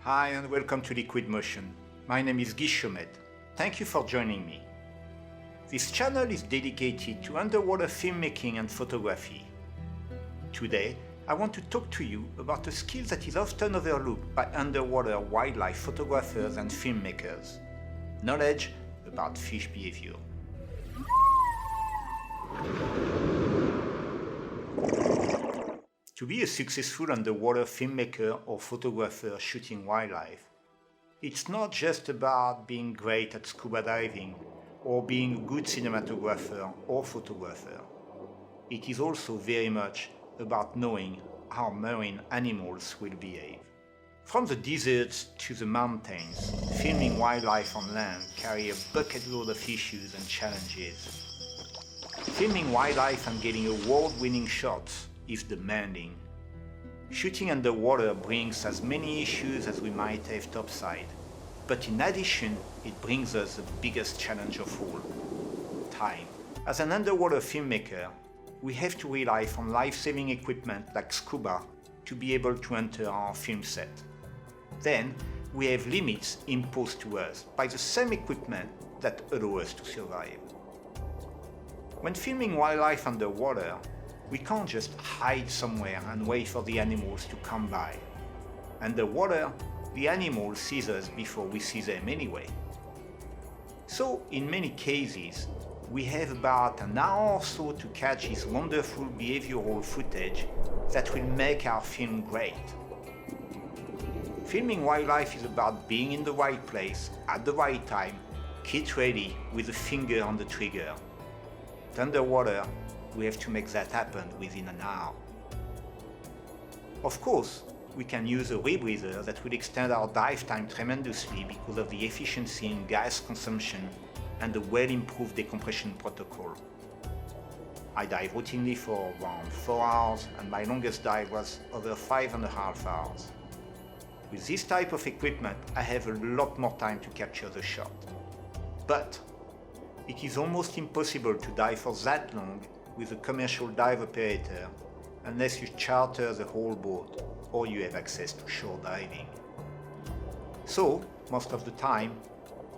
Hi and welcome to Liquid Motion. My name is Guy Chomet. Thank you for joining me. This channel is dedicated to underwater filmmaking and photography. Today, I want to talk to you about a skill that is often overlooked by underwater wildlife photographers and filmmakers: knowledge about fish behavior. To be a successful underwater filmmaker or photographer shooting wildlife, it's not just about being great at scuba diving or being a good cinematographer or photographer. It is also very much about knowing how marine animals will behave. From the deserts to the mountains, filming wildlife on land carries a bucket load of issues and challenges. Filming wildlife and getting award-winning shots is demanding. Shooting underwater brings as many issues as we might have topside, but in addition, it brings us the biggest challenge of all: time. As an underwater filmmaker, we have to rely on life-saving equipment like scuba to be able to enter our film set. Then, we have limits imposed to us by the same equipment that allow us to survive. When filming wildlife underwater, we can't just hide somewhere and wait for the animals to come by. Underwater, the animal sees us before we see them anyway. So, in many cases, we have about an hour or so to catch this wonderful behavioral footage that will make our film great. Filming wildlife is about being in the right place at the right time, kit ready with a finger on the trigger. But underwater, we have to make that happen within an hour. Of course, we can use a rebreather that will extend our dive time tremendously because of the efficiency in gas consumption and the well-improved decompression protocol. I dive routinely for around 4 hours, and my longest dive was over 5.5 hours. With this type of equipment, I have a lot more time to capture the shot. But it is almost impossible to dive for that long with a commercial dive operator unless you charter the whole boat or you have access to shore diving. So, most of the time,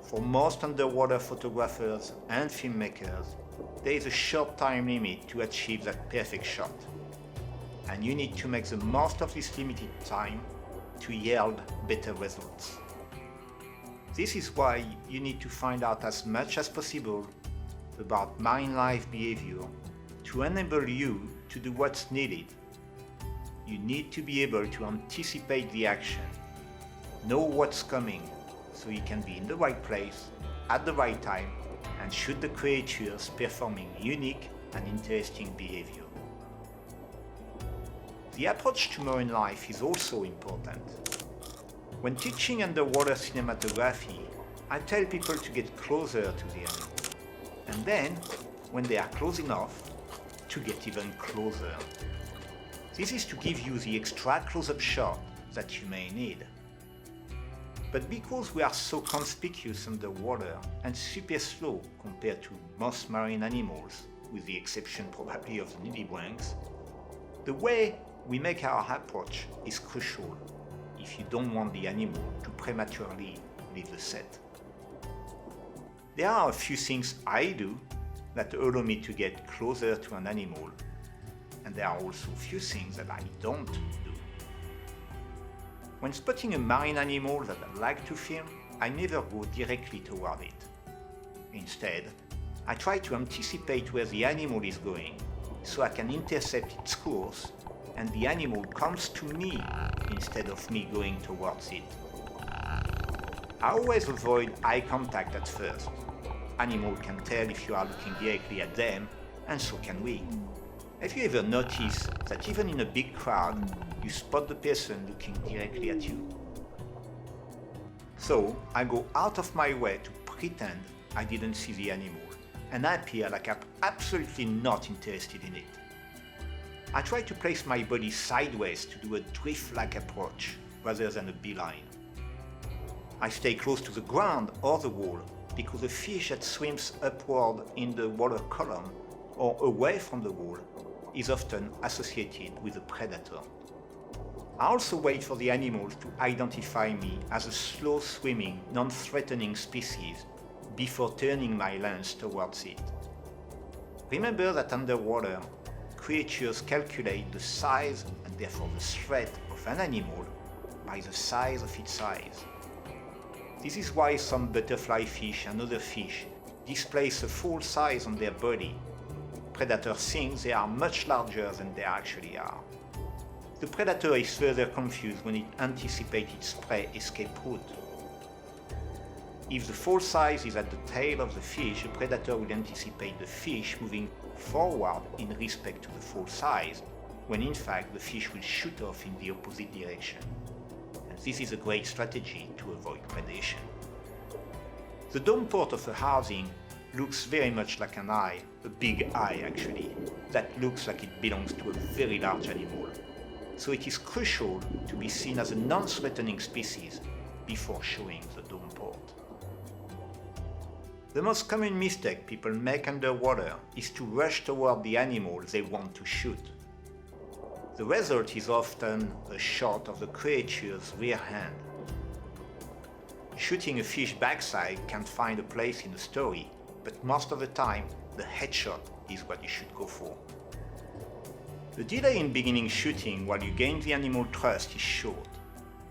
for most underwater photographers and filmmakers, there is a short time limit to achieve that perfect shot. And you need to make the most of this limited time to yield better results. This is why you need to find out as much as possible about marine life behavior to enable you to do what's needed. You need to be able to anticipate the action, know what's coming, so you can be in the right place, at the right time, and shoot the creatures performing unique and interesting behavior. The approach to marine life is also important. When teaching underwater cinematography, I tell people to get closer to the animal, and then, when they are close enough, to get even closer. This is to give you the extra close-up shot that you may need. But because we are so conspicuous underwater and super slow compared to most marine animals, with the exception probably of the nudibranchs, the way we make our approach is crucial if you don't want the animal to prematurely leave the set. There are a few things I do that allow me to get closer to an animal, and there are also a few things that I don't do. When spotting a marine animal that I like to film, I never go directly toward it. Instead, I try to anticipate where the animal is going, so I can intercept its course and the animal comes to me instead of me going towards it. I always avoid eye contact at first. Animals can tell if you are looking directly at them, and so can we. Have you ever noticed that even in a big crowd, you spot the person looking directly at you? So I go out of my way to pretend I didn't see the animal, and I appear like I'm absolutely not interested in it. I try to place my body sideways to do a drift-like approach rather than a beeline. I stay close to the ground or the wall because a fish that swims upward in the water column or away from the wall is often associated with a predator. I also wait for the animals to identify me as a slow-swimming, non-threatening species before turning my lens towards it. Remember that underwater, creatures calculate the size and therefore the threat of an animal by the size of its eyes. This is why some butterfly fish and other fish displace a full size on their body. Predators think they are much larger than they actually are. The predator is further confused when it anticipates its prey escape route. If the full size is at the tail of the fish, the predator will anticipate the fish moving forward in respect to the full size, when in fact the fish will shoot off in the opposite direction. And this is a great strategy to avoid predation. The dome port of a housing looks very much like an eye, a big eye actually, that looks like it belongs to a very large animal. So it is crucial to be seen as a non-threatening species before showing the dome port. The most common mistake people make underwater is to rush toward the animal they want to shoot. The result is often a shot of the creature's rear end. Shooting a fish backside can find a place in the story, but most of the time, the headshot is what you should go for. The delay in beginning shooting while you gain the animal trust is short.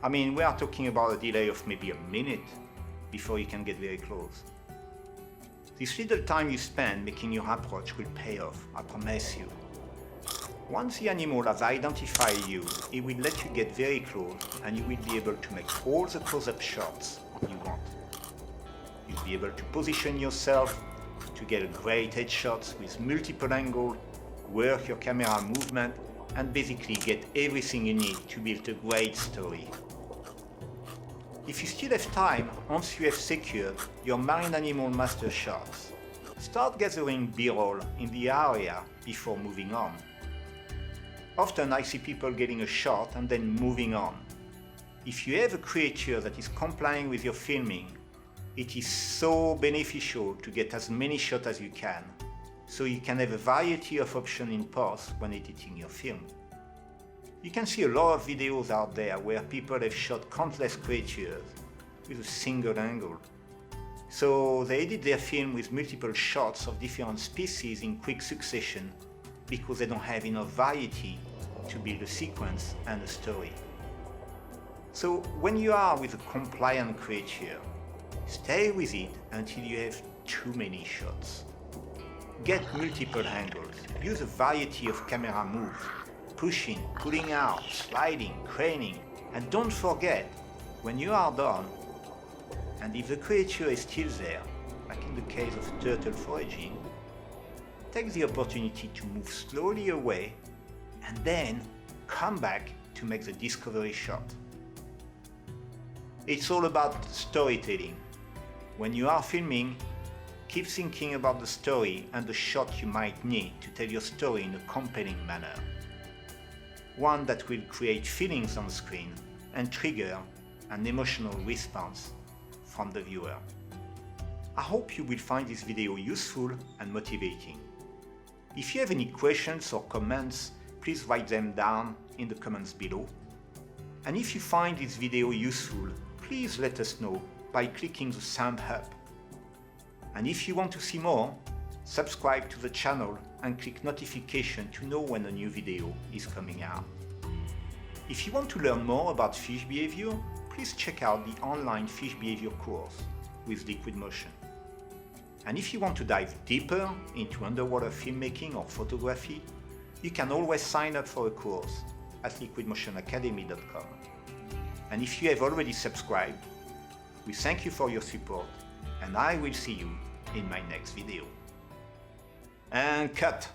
I mean, we are talking about a delay of maybe a minute before you can get very close. This little time you spend making your approach will pay off, I promise you. Once the animal has identified you, it will let you get very close and you will be able to make all the close-up shots you want. You'll be able to position yourself to get a great headshot with multiple angles, work your camera movement, and basically get everything you need to build a great story. If you still have time, once you have secured your marine animal master shots, start gathering B-roll in the area before moving on. Often I see people getting a shot and then moving on. If you have a creature that is complying with your filming, it is so beneficial to get as many shots as you can, so you can have a variety of options in post when editing your film. You can see a lot of videos out there where people have shot countless creatures with a single angle. So they edit their film with multiple shots of different species in quick succession because they don't have enough variety to build a sequence and a story. So when you are with a compliant creature, stay with it until you have too many shots. Get multiple angles, use a variety of camera moves, pushing, pulling out, sliding, craning, and don't forget, when you are done, and if the creature is still there, like in the case of turtle foraging, take the opportunity to move slowly away and then come back to make the discovery shot. It's all about storytelling. When you are filming, keep thinking about the story and the shot you might need to tell your story in a compelling manner. One that will create feelings on screen and trigger an emotional response from the viewer. I hope you will find this video useful and motivating. If you have any questions or comments, please write them down in the comments below. And if you find this video useful, please let us know by clicking the thumb up. And if you want to see more, subscribe to the channel and click notification to know when a new video is coming out. If you want to learn more about fish behavior, please check out the online fish behavior course with Liquid Motion. And if you want to dive deeper into underwater filmmaking or photography, you can always sign up for a course at liquidmotionacademy.com. And if you have already subscribed, we thank you for your support, and I will see you in my next video. And cut!